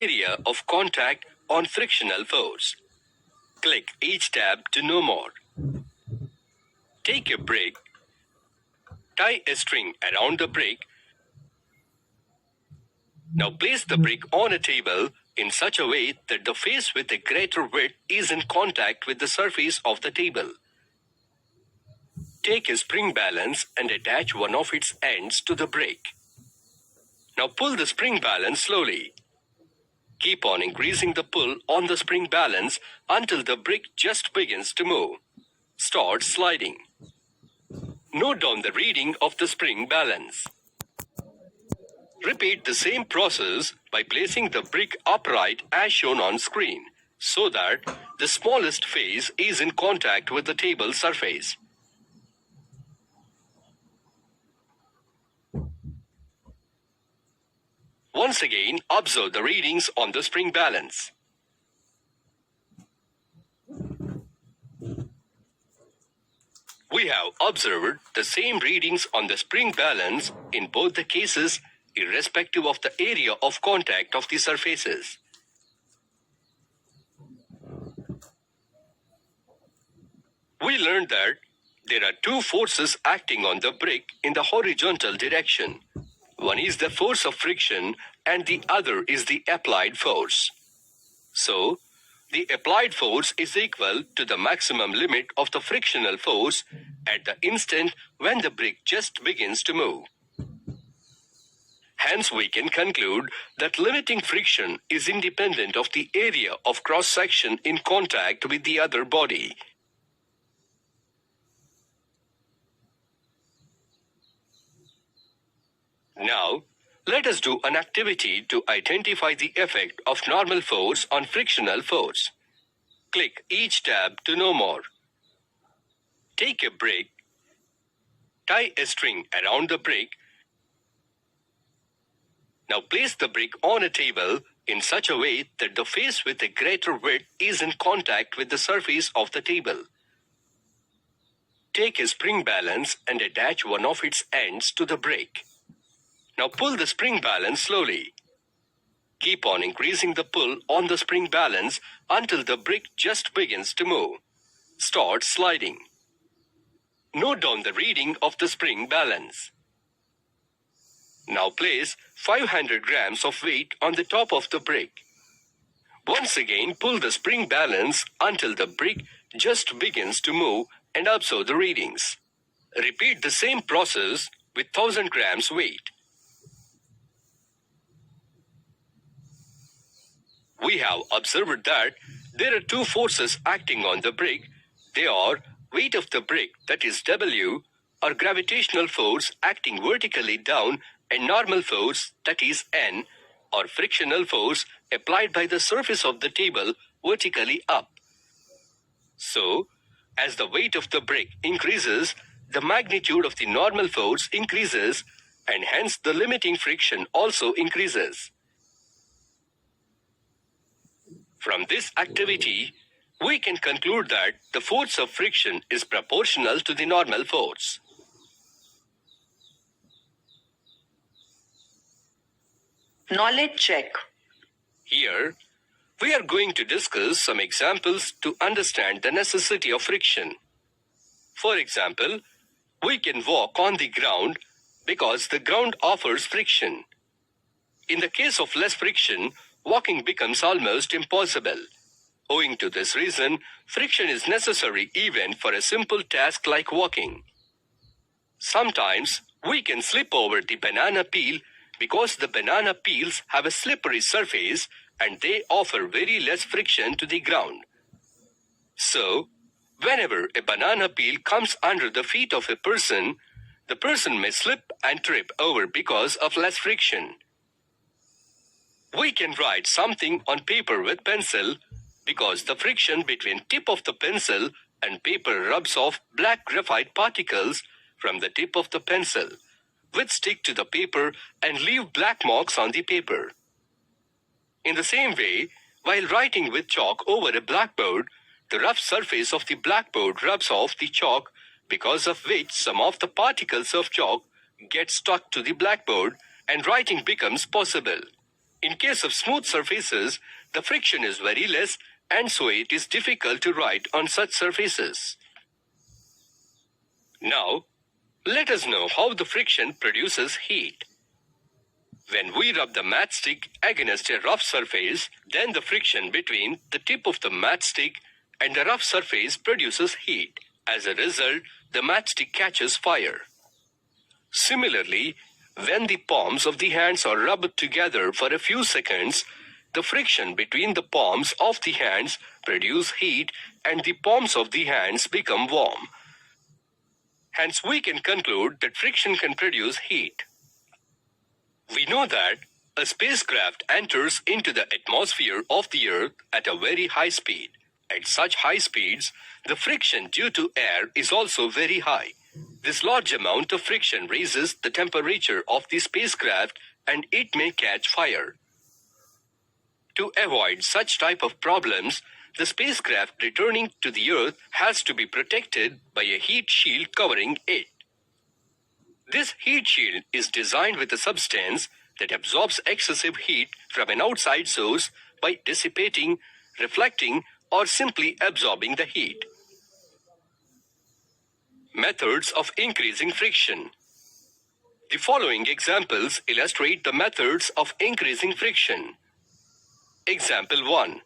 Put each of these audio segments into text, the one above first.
area of contact on frictional force. Click each tab to know more. Take a brick, tie a string around the brick. Now place the brick on a table in such a way that the face with a greater width is in contact with the surface of the table. Take a spring balance and attach one of its ends to the brick. Now pull the spring balance slowly. Keep on increasing the pull on the spring balance until the brick just begins to move. Start sliding. Note down the reading of the spring balance. Repeat the same process by placing the brick upright as shown on screen, so that the smallest face is in contact with the table surface. Once again, observe the readings on the spring balance. We have observed the same readings on the spring balance in both the cases, irrespective of the area of contact of the surfaces. We learned that there are two forces acting on the brick in the horizontal direction. One is the force of friction and the other is the applied force. So, the applied force is equal to the maximum limit of the frictional force at the instant when the brick just begins to move. Hence, we can conclude that limiting friction is independent of the area of cross-section in contact with the other body. Now, let us do an activity to identify the effect of normal force on frictional force. Click each tab to know more. Take a brick, tie a string around the brick. Now place the brick on a table in such a way that the face with a greater width is in contact with the surface of the table. Take a spring balance and attach one of its ends to the brick. Now pull the spring balance slowly. Keep on increasing the pull on the spring balance until the brick just begins to move. Start sliding. Note down the reading of the spring balance. Now place 500 grams of weight on the top of the brick. Once again, pull the spring balance until the brick just begins to move and observe the readings. Repeat the same process with 1000 grams weight. We have observed that there are two forces acting on the brick. They are weight of the brick, that is W, or gravitational force acting vertically down, and normal force, that is N, or frictional force applied by the surface of the table vertically up. So, as the weight of the brick increases, the magnitude of the normal force increases, and hence the limiting friction also increases. From this activity, we can conclude that the force of friction is proportional to the normal force. Knowledge check. Here, we are going to discuss some examples to understand the necessity of friction. For example, we can walk on the ground because the ground offers friction. In the case of less friction, walking becomes almost impossible. Owing to this reason, friction is necessary even for a simple task like walking. Sometimes we can slip over the banana peel because the banana peels have a slippery surface and they offer very less friction to the ground. So, whenever a banana peel comes under the feet of a person, the person may slip and trip over because of less friction. We can write something on paper with pencil because the friction between tip of the pencil and paper rubs off black graphite particles from the tip of the pencil, which stick to the paper and leave black marks on the paper. In the same way, while writing with chalk over a blackboard, the rough surface of the blackboard rubs off the chalk, because of which some of the particles of chalk get stuck to the blackboard and writing becomes possible. In case of smooth surfaces, the friction is very less and so it is difficult to ride on such surfaces. Now, let us know how the friction produces heat. When we rub the matchstick against a rough surface, then the friction between the tip of the matchstick and the rough surface produces heat. As a result, the matchstick catches fire. Similarly, when the palms of the hands are rubbed together for a few seconds, the friction between the palms of the hands produce heat and the palms of the hands become warm. Hence, we can conclude that friction can produce heat. We know that a spacecraft enters into the atmosphere of the Earth at a very high speed. At such high speeds, the friction due to air is also very high. This large amount of friction raises the temperature of the spacecraft and it may catch fire. To avoid such type of problems, the spacecraft returning to the Earth has to be protected by a heat shield covering it. This heat shield is designed with a substance that absorbs excessive heat from an outside source by dissipating, reflecting, or simply absorbing the heat. Methods of increasing friction. The following examples illustrate the methods of increasing friction. Example 1.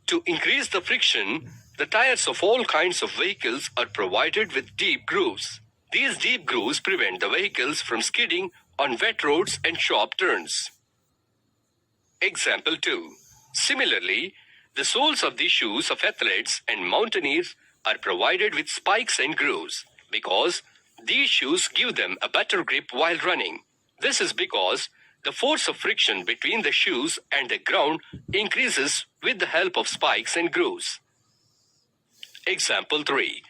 To increase the friction, the tires of all kinds of vehicles are provided with deep grooves. These deep grooves prevent the vehicles from skidding on wet roads and sharp turns. Example 2. Similarly, the soles of the shoes of athletes and mountaineers are provided with spikes and grooves because these shoes give them a better grip while running. This is because the force of friction between the shoes and the ground increases with the help of spikes and grooves. Example 3.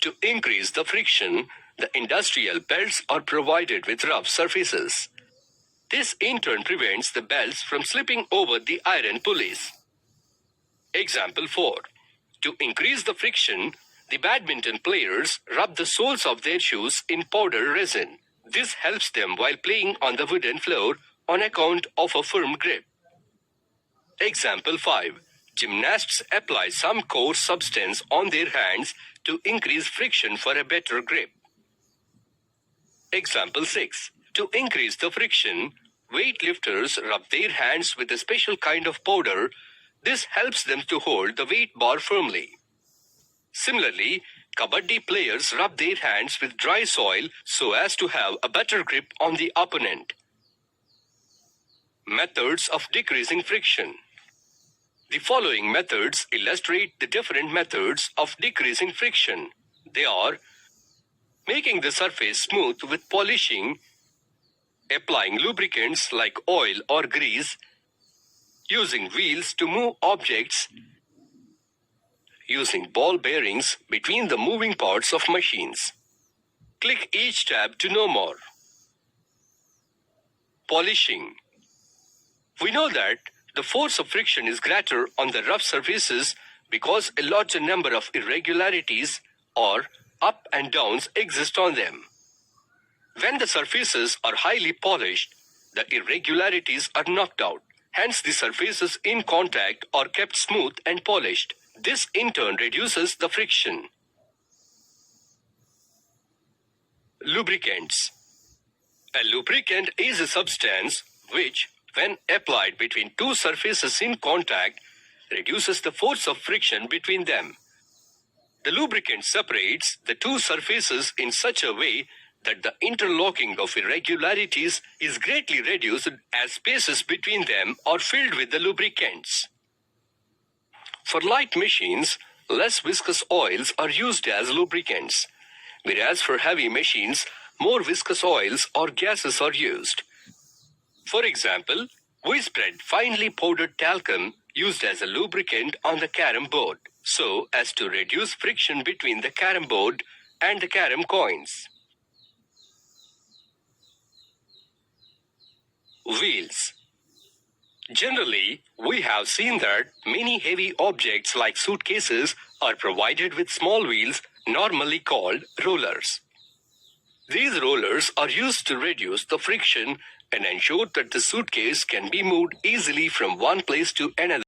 To increase the friction, the industrial belts are provided with rough surfaces. This in turn prevents the belts from slipping over the iron pulleys. Example 4. To increase the friction, the badminton players rub the soles of their shoes in powder resin. This helps them while playing on the wooden floor on account of a firm grip. Example 5. Gymnasts apply some coarse substance on their hands to increase friction for a better grip. Example 6. To increase the friction, weightlifters rub their hands with a special kind of powder. This helps them to hold the weight bar firmly. Similarly, kabaddi players rub their hands with dry soil so as to have a better grip on the opponent. Methods of decreasing friction. The following methods illustrate the different methods of decreasing friction. They are making the surface smooth with polishing, applying lubricants like oil or grease, using wheels to move objects, using ball bearings between the moving parts of machines. Click each tab to know more. Polishing. We know that the force of friction is greater on the rough surfaces because a larger number of irregularities or up and downs exist on them. When the surfaces are highly polished, the irregularities are knocked out. Hence, the surfaces in contact are kept smooth and polished. This in turn reduces the friction. Lubricants. A lubricant is a substance which, when applied between two surfaces in contact, reduces the force of friction between them. The lubricant separates the two surfaces in such a way that the interlocking of irregularities is greatly reduced as spaces between them are filled with the lubricants. For light machines, less viscous oils are used as lubricants, whereas for heavy machines, more viscous oils or gases are used. For example, we spread finely powdered talcum used as a lubricant on the carom board, so as to reduce friction between the carom board and the carom coins. Wheels. Generally, we have seen that many heavy objects like suitcases are provided with small wheels, normally called rollers. These rollers are used to reduce the friction and ensure that the suitcase can be moved easily from one place to another.